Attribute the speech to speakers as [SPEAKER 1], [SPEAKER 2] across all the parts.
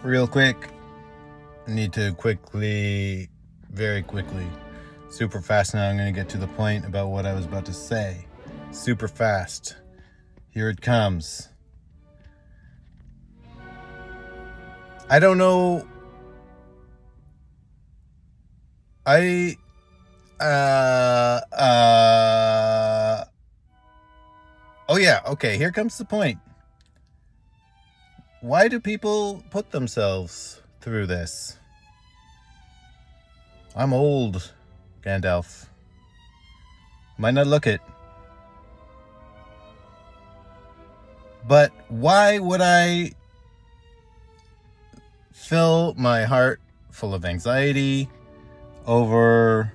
[SPEAKER 1] Real quick, need to very quickly, super fast now, I'm going to get to the point about what I was about to say. Super fast. Here it comes. I don't know. Oh yeah, okay, here comes the point. Why do people put themselves through this? I'm old, Gandalf. Might not look it. But why would I fill my heart full of anxiety over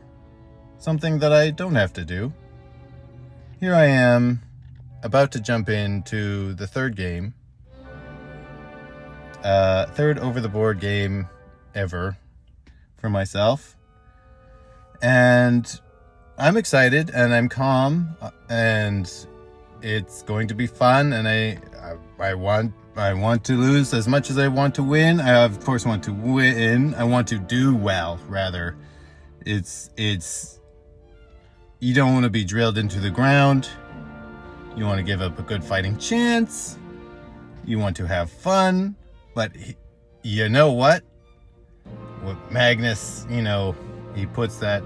[SPEAKER 1] something that I don't have to do? Here I am, about to jump into the third game. Third over-the-board game ever for myself. And I'm excited and I'm calm and it's going to be fun, and I want to lose as much as I want to win. I of course want to win. I want to do well, rather. It's you don't want to be drilled into the ground. You want to give up a good fighting chance. You want to have fun. But you know what? What Magnus, he puts that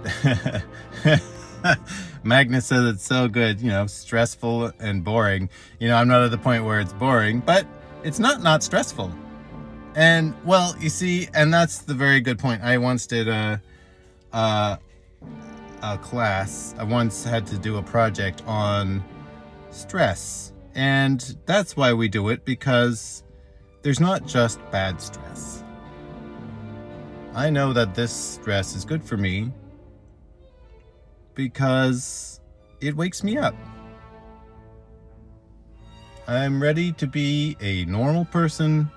[SPEAKER 1] Magnus says it's so good, stressful and boring. I'm not at the point where it's boring, but it's not stressful. And well, you see, and that's the very good point. I once did a class. I once had to do a project on stress, and that's why we do it, because there's not just bad stress. I know that this stress is good for me because it wakes me up. I'm ready to be a normal person.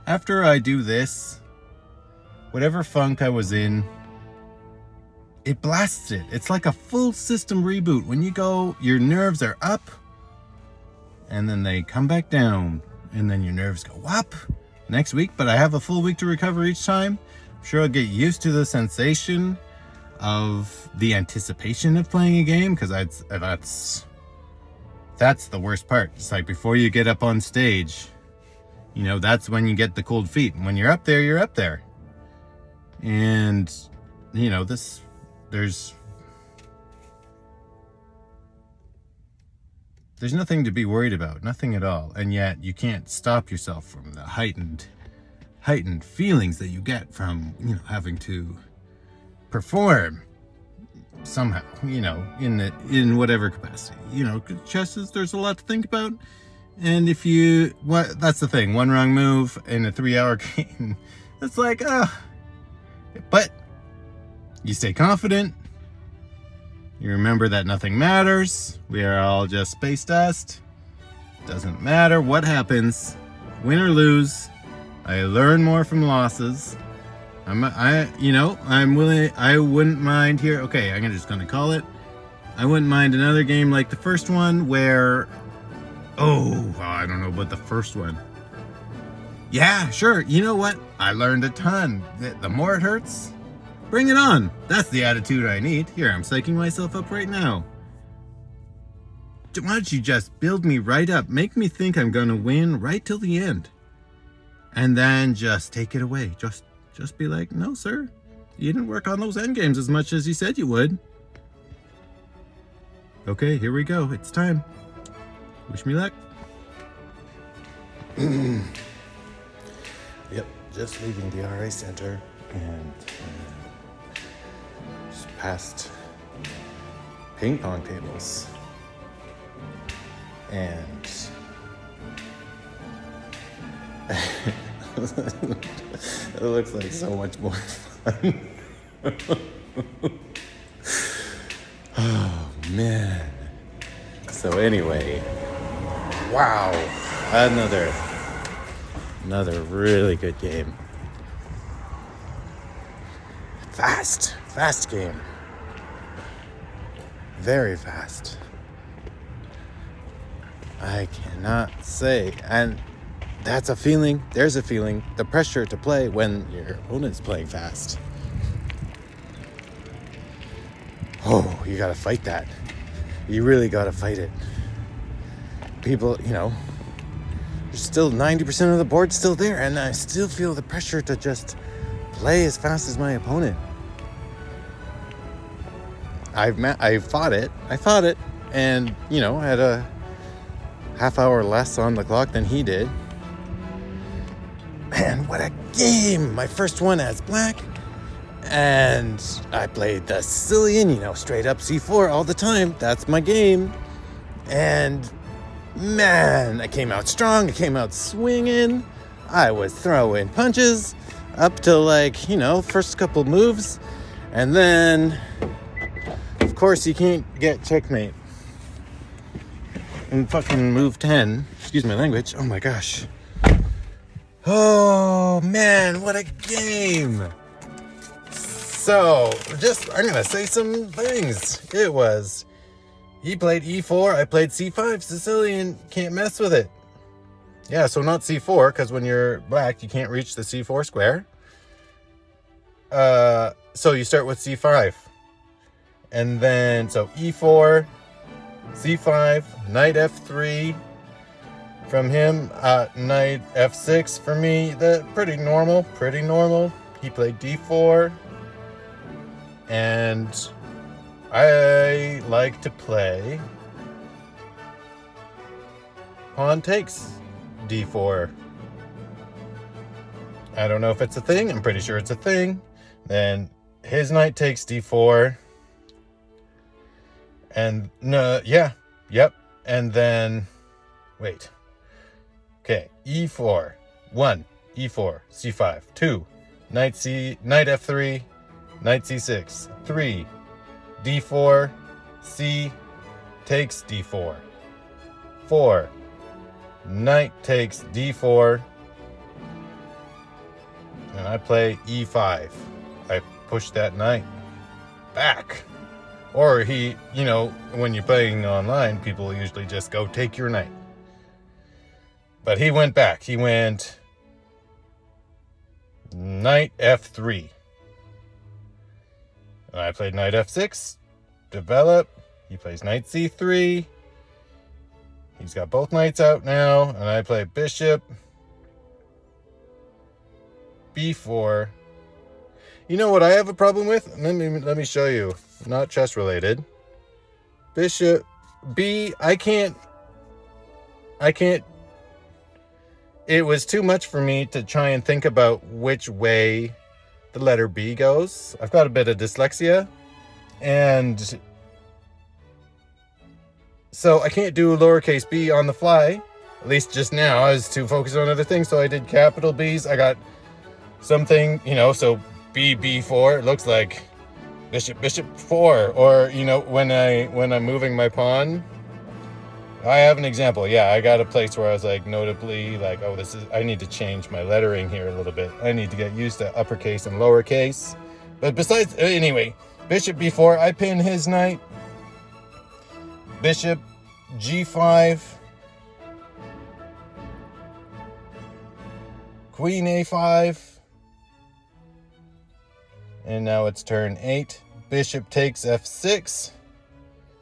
[SPEAKER 1] After I do this, whatever funk I was in, it blasts it. It's like a full system reboot. When you go, your nerves are up, and then they come back down, and then your nerves go up next week, but I have a full week to recover each time. I'm sure I'll get used to the sensation of the anticipation of playing a game, because that's the worst part. It's like before you get up on stage, that's when you get the cold feet. And when you're up there, you're up there. And there's nothing to be worried about, nothing at all. And yet you can't stop yourself from the heightened feelings that you get from, having to perform somehow, in whatever capacity. Chess is, there's a lot to think about. And that's the thing, one wrong move in a 3-hour game, it's like, but you stay confident. You remember that nothing matters. We are all just space dust. Doesn't matter what happens, win or lose. I learn more from losses. I'm willing. I wouldn't mind here. Okay, I'm just gonna call it. I wouldn't mind another game like the first one where, I don't know about the first one. Yeah, sure. You know what? I learned a ton. The more it hurts, bring it on. That's the attitude I need. Here, I'm psyching myself up right now. Why don't you just build me right up? Make me think I'm gonna win right till the end. And then just take it away. Just be like, no, sir. You didn't work on those endgames as much as you said you would. Okay, here we go. It's time. Wish me luck. Yep, just leaving the RA Center and just past ping pong tables. And it looks like so much more fun. Oh man. So anyway, wow, another really good game. Fast game. Very fast. I cannot say, and that's a feeling. There's a feeling. The pressure to play when your opponent's playing fast. Oh, you gotta fight that. You really gotta fight it. People, there's still 90% of the board still there, and I still feel the pressure to just play as fast as my opponent. I fought it, and had a half hour less on the clock than he did. Man, what a game! My first one as black, and I played the Sicilian, straight up C4 all the time. That's my game, and man, I came out strong. I came out swinging. I was throwing punches up to first couple moves, and then of course you can't get checkmate in fucking move 10. Excuse my language. Oh my gosh. Oh man, what a game. So I'm gonna say some things. He played E4, I played C5. Sicilian can't mess with it. Yeah, so not C4, because when you're black, you can't reach the C4 square. So you start with C5. And then, so E4, C5, knight F3 from him, knight F6 for me. Pretty normal. He played D4. And I like to play pawn takes D4. I don't know if it's a thing. I'm pretty sure it's a thing. Then his knight takes D4. And yep. And then, wait. Okay, E4. 1, E4, C5. 2, knight F3, knight C6. 3, D4, C takes D4. 4, knight takes D4. And I play E5. I push that knight back. Or when you're playing online, people usually just go take your knight. But he went back. He went knight F3. And I played knight F6, develop. He plays knight C3. He's got both knights out now. And I play bishop B4. You know what I have a problem with? Let me show you. Not chess related. Bishop B. I can't. It was too much for me to try and think about which way the letter B goes. I've got a bit of dyslexia, and so I can't do lowercase b on the fly. At least just now, I was too focused on other things, so I did capital B's. I got something, so B4. It looks like bishop 4, or when I'm moving my pawn. I have an example. Yeah, I got a place where I was notably I need to change my lettering here a little bit. I need to get used to uppercase and lowercase. But besides, anyway, bishop B4, I pin his knight. Bishop G5. Queen A5. And now it's turn 8. Bishop takes F6.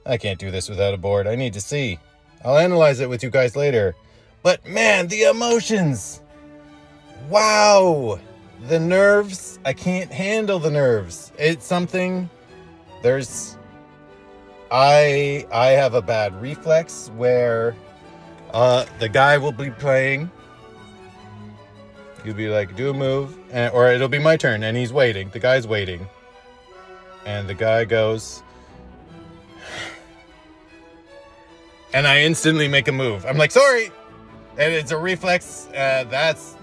[SPEAKER 1] I can't do this without a board. I need to see. I'll analyze it with you guys later. But man, the emotions. Wow. The nerves. I can't handle the nerves. It's something. I have a bad reflex where the guy will be playing. He'll be like, do a move. Or it'll be my turn and he's waiting. The guy's waiting. And the guy goes, and I instantly make a move. I'm like, sorry. And it's a reflex. That's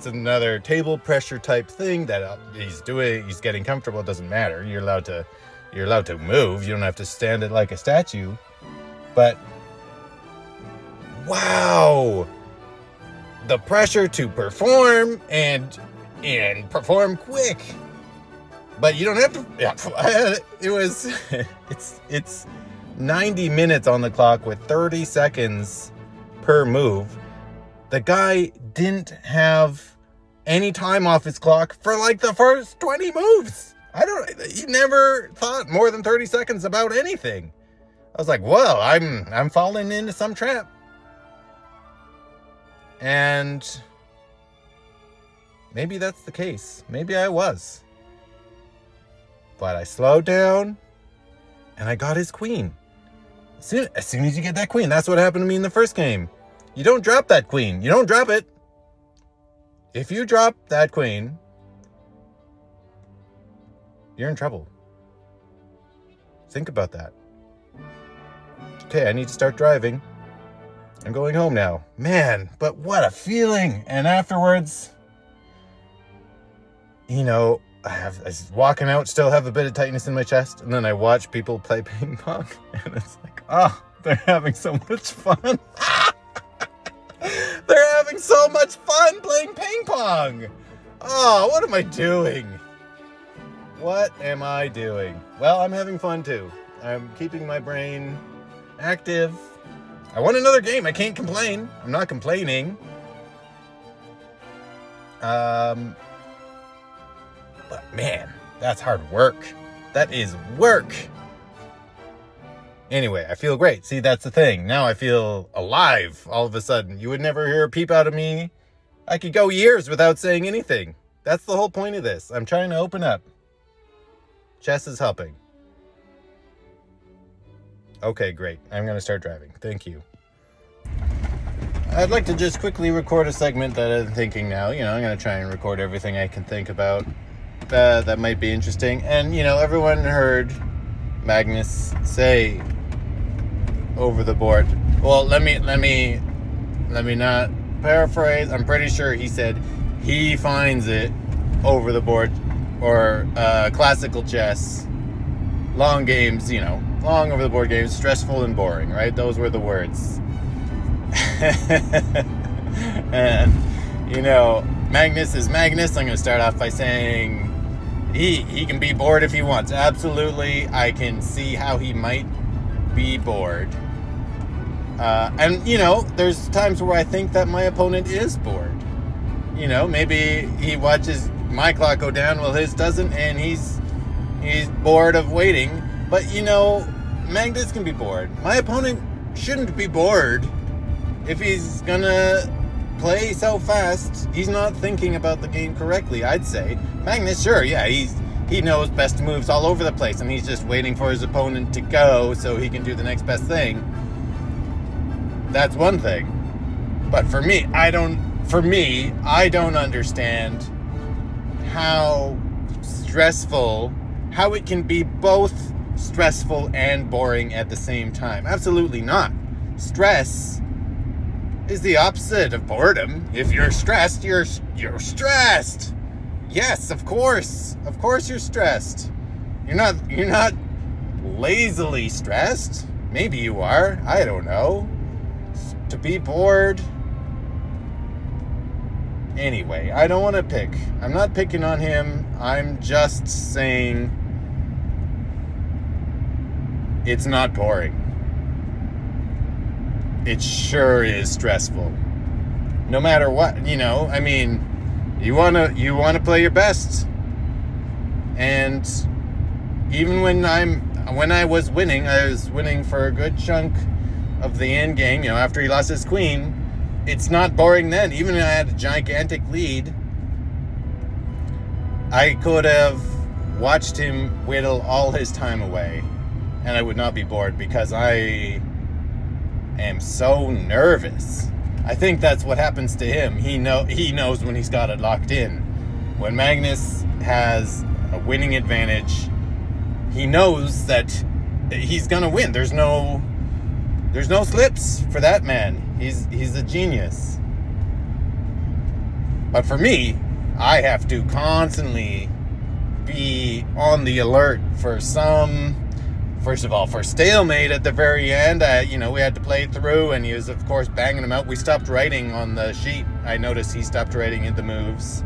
[SPEAKER 1] another table pressure type thing that he's doing. He's getting comfortable. It doesn't matter. You're allowed to move. You don't have to stand it like a statue. But wow, the pressure to perform and perform quick. But you don't have to. Yeah, it's 90 minutes on the clock with 30 seconds per move. The guy didn't have any time off his clock for like the first 20 moves. He never thought more than 30 seconds about anything. I was like, well, I'm falling into some trap. And maybe that's the case. Maybe I was. But I slowed down and I got his queen. As soon as you get that queen, that's what happened to me in the first game. You don't drop that queen. You don't drop it. If you drop that queen, you're in trouble. Think about that. Okay, I need to start driving. I'm going home now. Man, but what a feeling. And afterwards, I was walking out, still have a bit of tightness in my chest. And then I watch people play ping pong. And it's like, oh, they're having so much fun. They're having so much fun playing ping pong. Oh, what am I doing? What am I doing? Well, I'm having fun too. I'm keeping my brain active. I won another game. I can't complain. I'm not complaining. But man, that's hard work. That is work. Anyway, I feel great. See, that's the thing. Now I feel alive all of a sudden. You would never hear a peep out of me. I could go years without saying anything. That's the whole point of this. I'm trying to open up. Chess is helping. Okay, great. I'm going to start driving. Thank you. I'd like to just quickly record a segment that I'm thinking now. I'm going to try and record everything I can think about that might be interesting. And, everyone heard Magnus say over the board. Well, let me not paraphrase. I'm pretty sure he said he finds it over the board or classical chess, long games, long over the board games, stressful and boring, right? Those were the words. And Magnus is Magnus. I'm going to start off by saying he can be bored if he wants. Absolutely, I can see how he might be bored. And there's times where I think that my opponent is bored. Maybe he watches my clock go down while his doesn't, and he's bored of waiting. But Magnus can be bored. My opponent shouldn't be bored. If he's gonna play so fast, he's not thinking about the game correctly, I'd say. Magnus, sure, yeah, he knows best moves all over the place, and he's just waiting for his opponent to go so he can do the next best thing. That's one thing. But for me, I don't understand how it can be both stressful and boring at the same time. Absolutely not. Stress is the opposite of boredom. If you're stressed, you're stressed. Yes, of course. Of course you're stressed. You're not lazily stressed. Maybe you are. I don't know. To be bored. Anyway, I don't want to pick. I'm not picking on him. I'm just saying it's not boring. It sure is stressful. No matter what, you want to play your best. And even when I was winning for a good chunk of the end game, after he lost his queen, it's not boring then. Even if I had a gigantic lead, I could have watched him whittle all his time away, and I would not be bored because I am so nervous. I think that's what happens to him. He knows when he's got it locked in. When Magnus has a winning advantage, he knows that he's gonna win. There's no slips for that man. He's a genius. But for me, I have to constantly be on the alert for first of all, for stalemate at the very end. We had to play through, and he was, of course, banging him out. We stopped writing on the sheet. I noticed he stopped writing in the moves,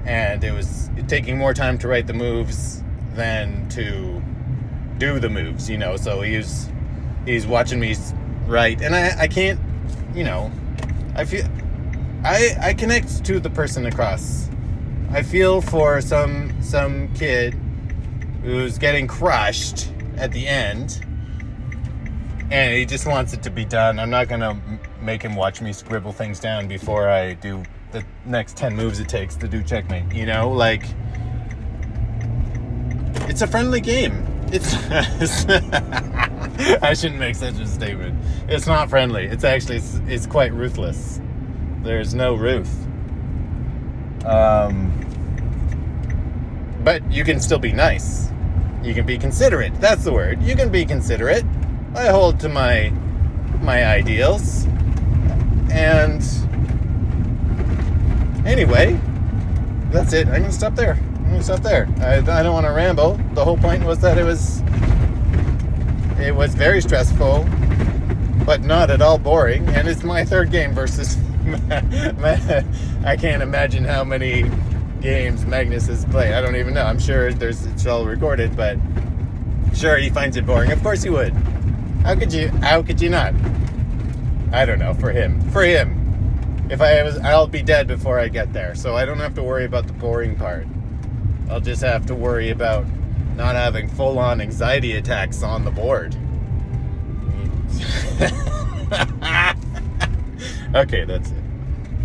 [SPEAKER 1] and it was taking more time to write the moves than to do the moves, so he's watching me write, and I can't, I feel I connect to the person across. I feel for some kid who's getting crushed at the end, and he just wants it to be done. I'm not gonna make him watch me scribble things down before I do the next 10 moves it takes to do checkmate. You know, like, it's a friendly game. It's I shouldn't make such a statement. It's not friendly. It's actually it's quite ruthless. There's no ruth. But you can still be nice. You can be considerate. That's the word. You can be considerate. I hold to my ideals. And anyway, that's it. I'm gonna stop there. I don't want to ramble. The whole point was that it was very stressful, but not at all boring. And it's my third game versus I can't imagine how many games Magnus has played. I don't even know. I'm sure it's all recorded, but sure, he finds it boring. Of course he would. How could you not? I don't know. For him. I'll be dead before I get there, so I don't have to worry about the boring part. I'll just have to worry about not having full-on anxiety attacks on the board. Okay, that's it.